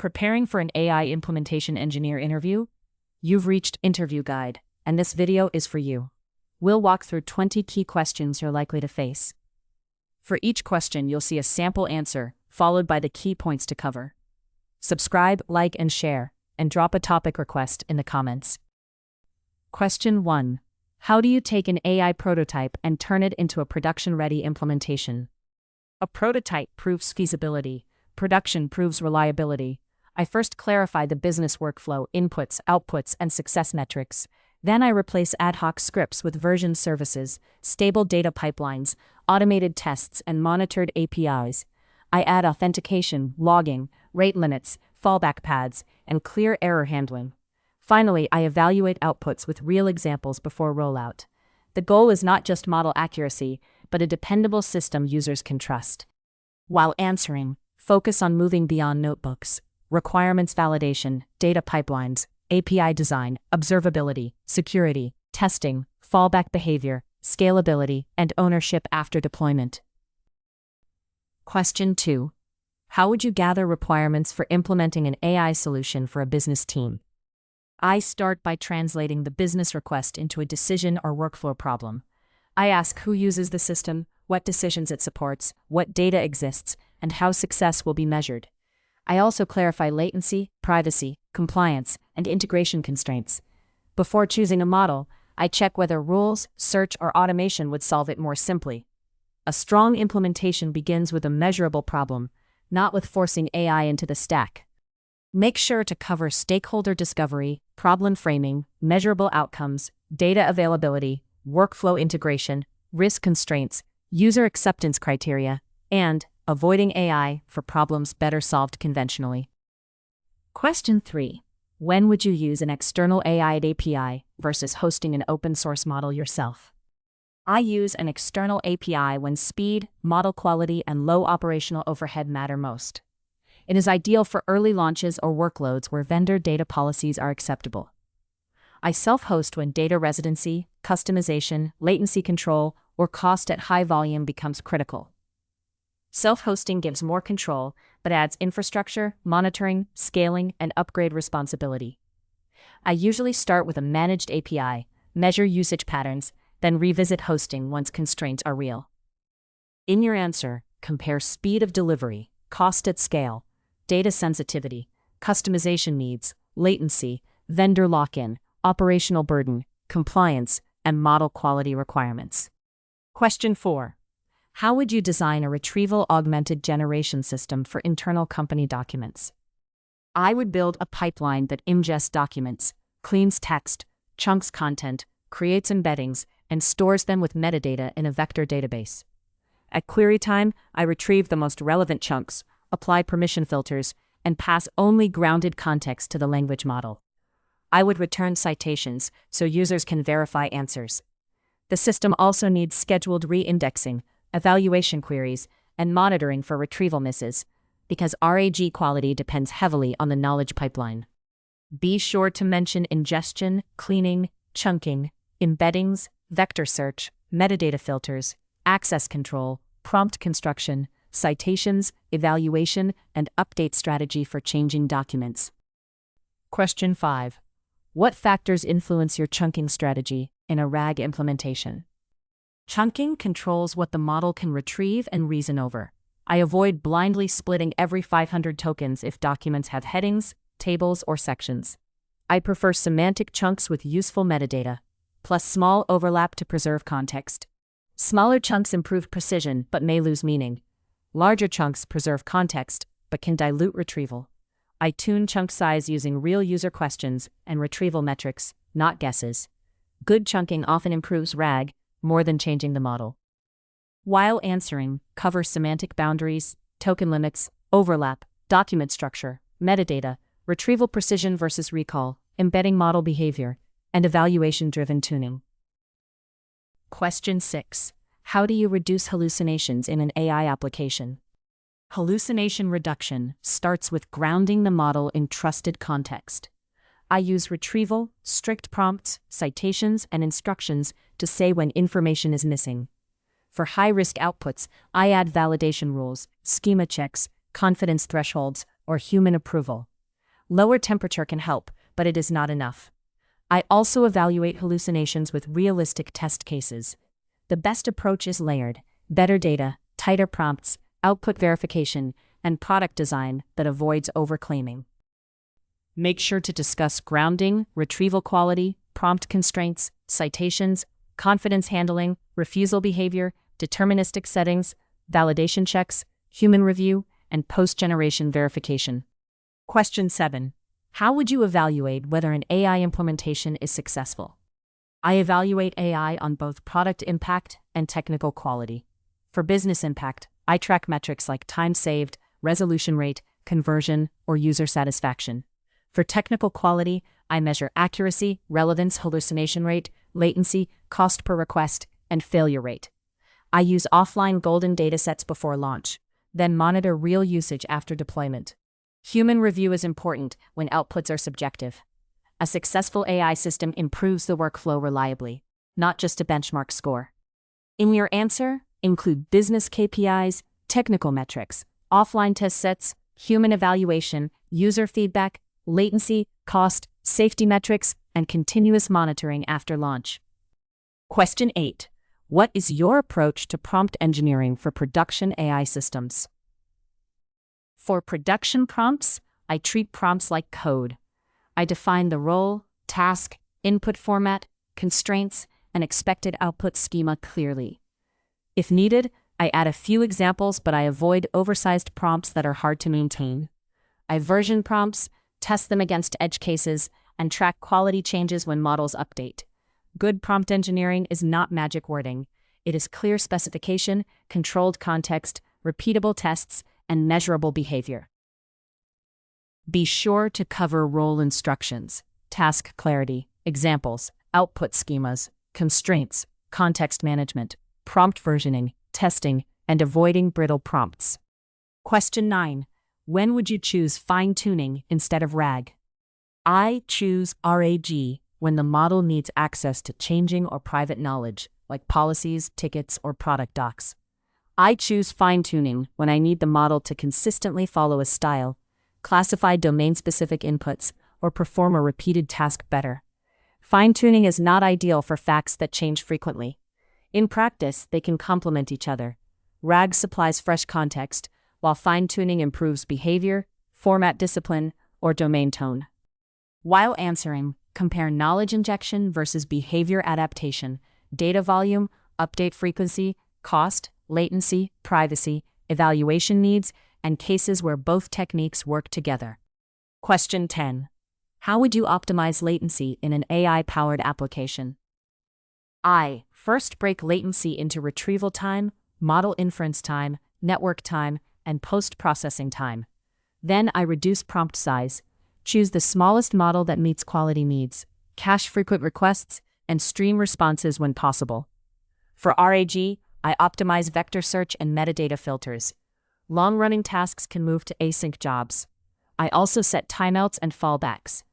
Preparing for an AI implementation engineer interview? You've reached Interview Guide, and this video is for you. We'll walk through 20 key questions you're likely to face. For each question, you'll see a sample answer, followed by the key points to cover. Subscribe, like, and share, and drop a topic request in the comments. Question 1. How do you take an AI prototype and turn it into a production-ready implementation? A prototype proves feasibility. Production proves reliability. I first clarify the business workflow, inputs, outputs, and success metrics. Then I replace ad hoc scripts with version services, stable data pipelines, automated tests, and monitored APIs. I add authentication, logging, rate limits, fallback paths, and clear error handling. Finally, I evaluate outputs with real examples before rollout. The goal is not just model accuracy, but a dependable system users can trust. While answering, focus on moving beyond notebooks. Requirements validation, data pipelines, API design, observability, security, testing, fallback behavior, scalability, and ownership after deployment. Question 2. How would you gather requirements for implementing an AI solution for a business team? I start by translating the business request into a decision or workflow problem. I ask who uses the system, what decisions it supports, what data exists, and how success will be measured. I also clarify latency, privacy, compliance, and integration constraints. Before choosing a model, I check whether rules, search, or automation would solve it more simply. A strong implementation begins with a measurable problem, not with forcing AI into the stack. Make sure to cover stakeholder discovery, problem framing, measurable outcomes, data availability, workflow integration, risk constraints, user acceptance criteria, and avoiding AI for problems better solved conventionally. Question 3. When would you use an external AI API versus hosting an open-source model yourself? I use an external API when speed, model quality, and low operational overhead matter most. It is ideal for early launches or workloads where vendor data policies are acceptable. I self-host when data residency, customization, latency control, or cost at high volume becomes critical. Self-hosting gives more control, but adds infrastructure, monitoring, scaling, and upgrade responsibility. I usually start with a managed API, measure usage patterns, then revisit hosting once constraints are real. In your answer, compare speed of delivery, cost at scale, data sensitivity, customization needs, latency, vendor lock-in, operational burden, compliance, and model quality requirements. Question 4. How would you design a retrieval-augmented generation system for internal company documents? I would build a pipeline that ingests documents, cleans text, chunks content, creates embeddings, and stores them with metadata in a vector database. At query time, I retrieve the most relevant chunks, apply permission filters, and pass only grounded context to the language model. I would return citations so users can verify answers. The system also needs scheduled re-indexing, evaluation queries, and monitoring for retrieval misses, because RAG quality depends heavily on the knowledge pipeline. Be sure to mention ingestion, cleaning, chunking, embeddings, vector search, metadata filters, access control, prompt construction, citations, evaluation, and update strategy for changing documents. Question 5. What factors influence your chunking strategy in a RAG implementation? Chunking controls what the model can retrieve and reason over. I avoid blindly splitting every 500 tokens if documents have headings, tables, or sections. I prefer semantic chunks with useful metadata, plus small overlap to preserve context. Smaller chunks improve precision but may lose meaning. Larger chunks preserve context but can dilute retrieval. I tune chunk size using real user questions and retrieval metrics, not guesses. Good chunking often improves RAG more than changing the model. While answering, cover semantic boundaries, token limits, overlap, document structure, metadata, retrieval precision versus recall, embedding model behavior, and evaluation-driven tuning. Question 6. How do you reduce hallucinations in an AI application? Hallucination reduction starts with grounding the model in trusted context. I use retrieval, strict prompts, citations, and instructions to say when information is missing. For high-risk outputs, I add validation rules, schema checks, confidence thresholds, or human approval. Lower temperature can help, but it is not enough. I also evaluate hallucinations with realistic test cases. The best approach is layered, better data, tighter prompts, output verification, and product design that avoids overclaiming. Make sure to discuss grounding, retrieval quality, prompt constraints, citations, confidence handling, refusal behavior, deterministic settings, validation checks, human review, and post-generation verification. Question 7. How would you evaluate whether an AI implementation is successful? I evaluate AI on both product impact and technical quality. For business impact, I track metrics like time saved, resolution rate, conversion, or user satisfaction. For technical quality, I measure accuracy, relevance, hallucination rate, latency, cost per request, and failure rate. I use offline golden datasets before launch, then monitor real usage after deployment. Human review is important when outputs are subjective. A successful AI system improves the workflow reliably, not just a benchmark score. In your answer, include business KPIs, technical metrics, offline test sets, human evaluation, user feedback, latency, cost, safety metrics, and continuous monitoring after launch. Question 8. What is your approach to prompt engineering for production AI systems? For production prompts, I treat prompts like code. I define the role, task, input format, constraints, and expected output schema clearly. If needed, I add a few examples, but I avoid oversized prompts that are hard to maintain. I version prompts, test them against edge cases, and track quality changes when models update. Good prompt engineering is not magic wording. It is clear specification, controlled context, repeatable tests, and measurable behavior. Be sure to cover role instructions, task clarity, examples, output schemas, constraints, context management, prompt versioning, testing, and avoiding brittle prompts. Question 9. When would you choose fine-tuning instead of RAG? I choose RAG when the model needs access to changing or private knowledge, like policies, tickets, or product docs. I choose fine-tuning when I need the model to consistently follow a style, classify domain-specific inputs, or perform a repeated task better. Fine-tuning is not ideal for facts that change frequently. In practice, they can complement each other. RAG supplies fresh context, while fine-tuning improves behavior, format discipline, or domain tone. While answering, compare knowledge injection versus behavior adaptation, data volume, update frequency, cost, latency, privacy, evaluation needs, and cases where both techniques work together. Question 10. How would you optimize latency in an AI-powered application? I first break latency into retrieval time, model inference time, network time, and post-processing time. Then I reduce prompt size, choose the smallest model that meets quality needs, cache frequent requests, and stream responses when possible. For RAG, I optimize vector search and metadata filters. Long-running tasks can move to async jobs. I also set timeouts and fallbacks.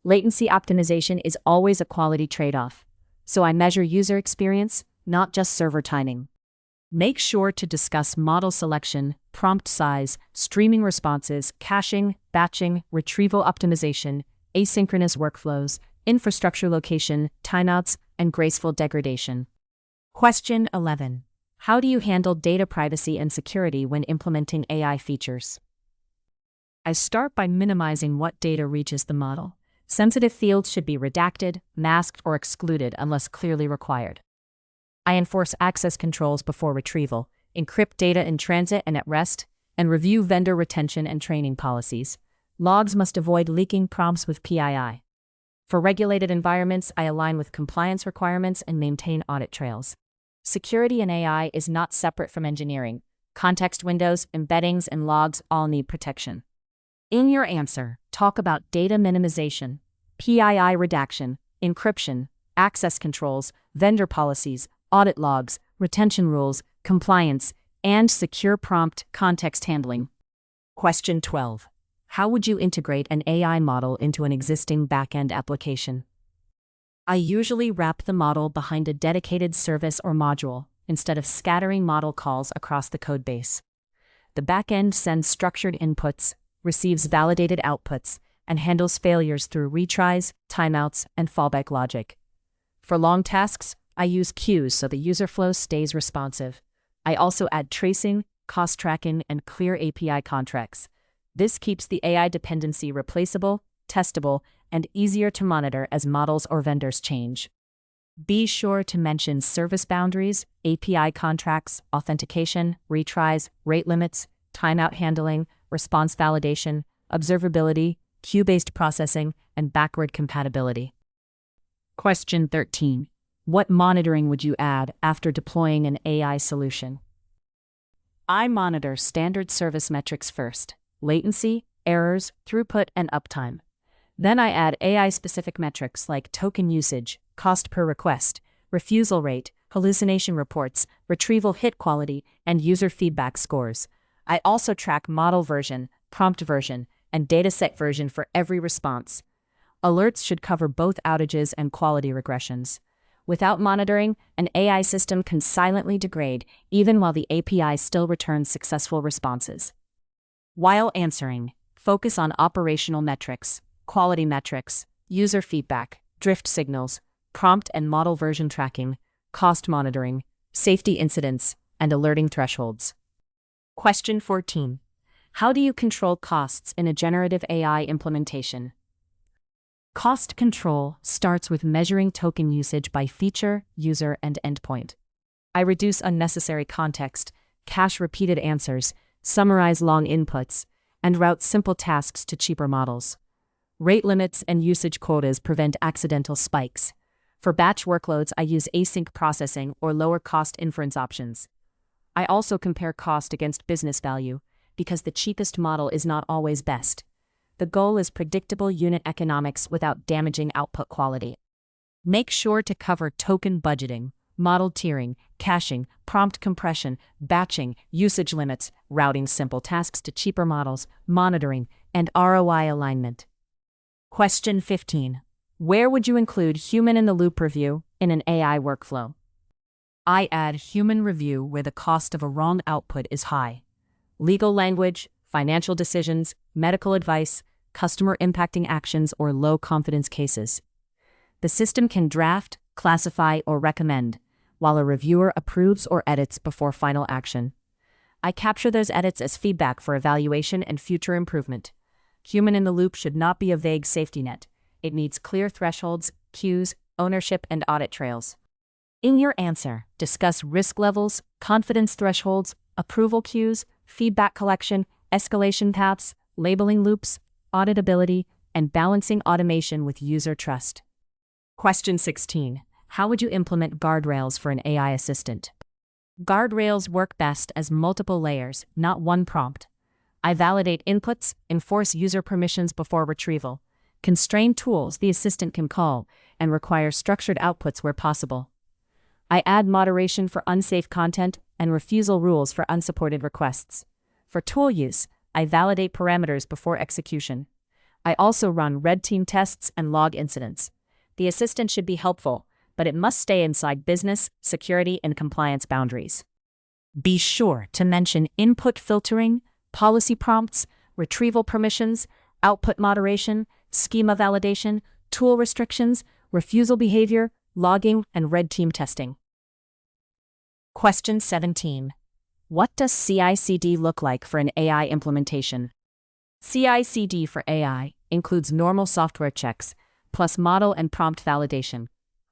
Latency optimization is always a quality trade-off, so I measure user experience, not just server timing. Make sure to discuss model selection, prompt size, streaming responses, caching, batching, retrieval optimization, asynchronous workflows, infrastructure location, timeouts, and graceful degradation. Question 11. How do you handle data privacy and security when implementing AI features? I start by minimizing what data reaches the model. Sensitive fields should be redacted, masked, or excluded unless clearly required. I enforce access controls before retrieval, encrypt data in transit and at rest, and review vendor retention and training policies. Logs must avoid leaking prompts with PII. For regulated environments, I align with compliance requirements and maintain audit trails. Security in AI is not separate from engineering. Context windows, embeddings, and logs all need protection. In your answer, talk about data minimization, PII redaction, encryption, access controls, vendor policies, audit logs, retention rules, compliance, and secure prompt context handling. Question 12. How would you integrate an AI model into an existing backend application? I usually wrap the model behind a dedicated service or module, instead of scattering model calls across the codebase. The backend sends structured inputs, receives validated outputs, and handles failures through retries, timeouts, and fallback logic. For long tasks, I use queues so the user flow stays responsive. I also add tracing, cost tracking, and clear API contracts. This keeps the AI dependency replaceable, testable, and easier to monitor as models or vendors change. Be sure to mention service boundaries, API contracts, authentication, retries, rate limits, timeout handling, response validation, observability, queue-based processing, and backward compatibility. Question 13. What monitoring would you add after deploying an AI solution? I monitor standard service metrics first: latency, errors, throughput, and uptime. Then I add AI-specific metrics like token usage, cost per request, refusal rate, hallucination reports, retrieval hit quality, and user feedback scores. I also track model version, prompt version, and dataset version for every response. Alerts should cover both outages and quality regressions. Without monitoring, an AI system can silently degrade even while the API still returns successful responses. While answering, focus on operational metrics, quality metrics, user feedback, drift signals, prompt and model version tracking, cost monitoring, safety incidents, and alerting thresholds. Question 14. How do you control costs in a generative AI implementation? Cost control starts with measuring token usage by feature, user, and endpoint. I reduce unnecessary context, cache repeated answers, summarize long inputs, and route simple tasks to cheaper models. Rate limits and usage quotas prevent accidental spikes. For batch workloads, I use async processing or lower-cost inference options. I also compare cost against business value, because the cheapest model is not always best. The goal is predictable unit economics without damaging output quality. Make sure to cover token budgeting, model tiering, caching, prompt compression, batching, usage limits, routing simple tasks to cheaper models, monitoring, and ROI alignment. Question 15. Where would you include human-in-the-loop review in an AI workflow? I add human review where the cost of a wrong output is high. Legal language, financial decisions, medical advice, customer-impacting actions, or low-confidence cases. The system can draft, classify, or recommend, while a reviewer approves or edits before final action. I capture those edits as feedback for evaluation and future improvement. Human-in-the-loop should not be a vague safety net. It needs clear thresholds, queues, ownership, and audit trails. In your answer, discuss risk levels, confidence thresholds, approval queues, feedback collection, escalation paths, labeling loops, auditability, and balancing automation with user trust. Question 16. How would you implement guardrails for an AI assistant? Guardrails work best as multiple layers, not one prompt. I validate inputs, enforce user permissions before retrieval, constrain tools the assistant can call, and require structured outputs where possible. I add moderation for unsafe content and refusal rules for unsupported requests. For tool use, I validate parameters before execution. I also run red team tests and log incidents. The assistant should be helpful, but it must stay inside business, security, and compliance boundaries. Be sure to mention input filtering, policy prompts, retrieval permissions, output moderation, schema validation, tool restrictions, refusal behavior, logging, and red team testing. Question 17. What does CI/CD look like for an AI implementation? CI/CD for AI includes normal software checks, plus model and prompt validation.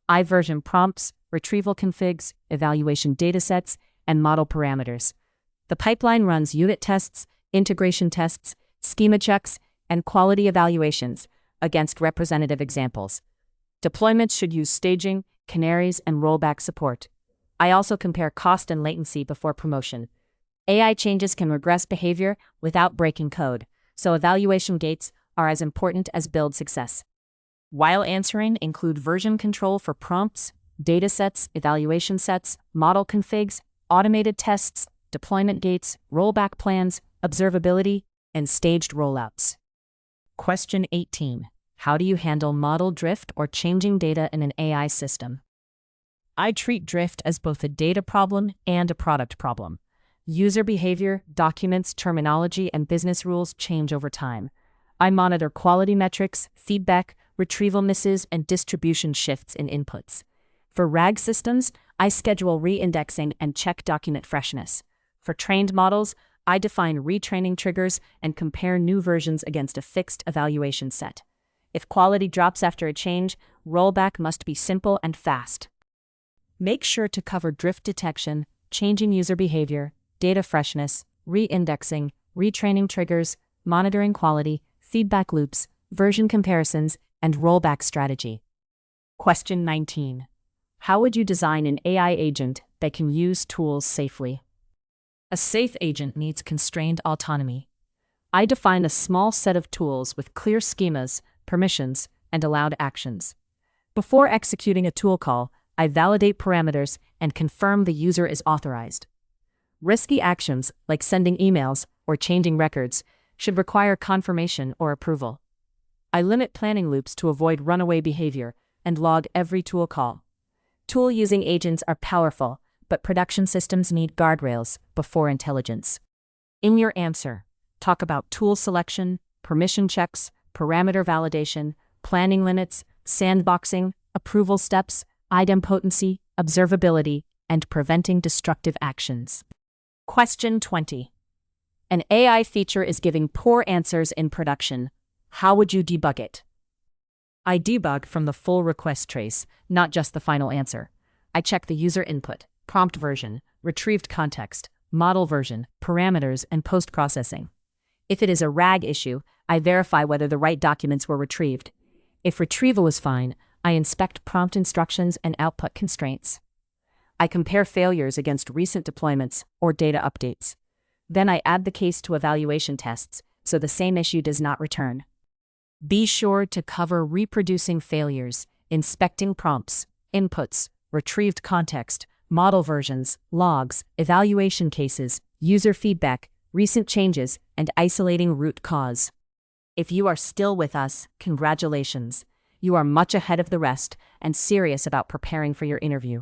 I version prompts, retrieval configs, evaluation datasets, and model parameters. The pipeline runs unit tests, integration tests, schema checks, and quality evaluations against representative examples. Deployments should use staging, canaries, and rollback support. I also compare cost and latency before promotion. AI changes can regress behavior without breaking code, so evaluation gates are as important as build success. While answering, include version control for prompts, datasets, evaluation sets, model configs, automated tests, deployment gates, rollback plans, observability, and staged rollouts. Question 18. How do you handle model drift or changing data in an AI system? I treat drift as both a data problem and a product problem. User behavior, documents, terminology, and business rules change over time. I monitor quality metrics, feedback, retrieval misses, and distribution shifts in inputs. For RAG systems, I schedule re-indexing and check document freshness. For trained models, I define retraining triggers and compare new versions against a fixed evaluation set. If quality drops after a change, rollback must be simple and fast. Make sure to cover drift detection, changing user behavior, data freshness, re-indexing, retraining triggers, monitoring quality, feedback loops, version comparisons, and rollback strategy. Question 19. How would you design an AI agent that can use tools safely? A safe agent needs constrained autonomy. I define a small set of tools with clear schemas, permissions, and allowed actions. Before executing a tool call, I validate parameters and confirm the user is authorized. Risky actions, like sending emails or changing records, should require confirmation or approval. I limit planning loops to avoid runaway behavior and log every tool call. Tool-using agents are powerful, but production systems need guardrails before intelligence. In your answer, talk about tool selection, permission checks, parameter validation, planning limits, sandboxing, approval steps, idempotency, observability, and preventing destructive actions. Question 20. An AI feature is giving poor answers in production. How would you debug it? I debug from the full request trace, not just the final answer. I check the user input, prompt version, retrieved context, model version, parameters, and post-processing. If it is a RAG issue, I verify whether the right documents were retrieved. If retrieval is fine, I inspect prompt instructions and output constraints. I compare failures against recent deployments or data updates. Then I add the case to evaluation tests, so the same issue does not return. Be sure to cover reproducing failures, inspecting prompts, inputs, retrieved context, model versions, logs, evaluation cases, user feedback, recent changes, and isolating root cause. If you are still with us, congratulations. You are much ahead of the rest and serious about preparing for your interview.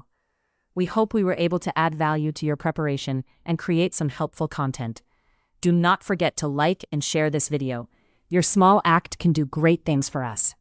We hope we were able to add value to your preparation and create some helpful content. Do not forget to like and share this video. Your small act can do great things for us.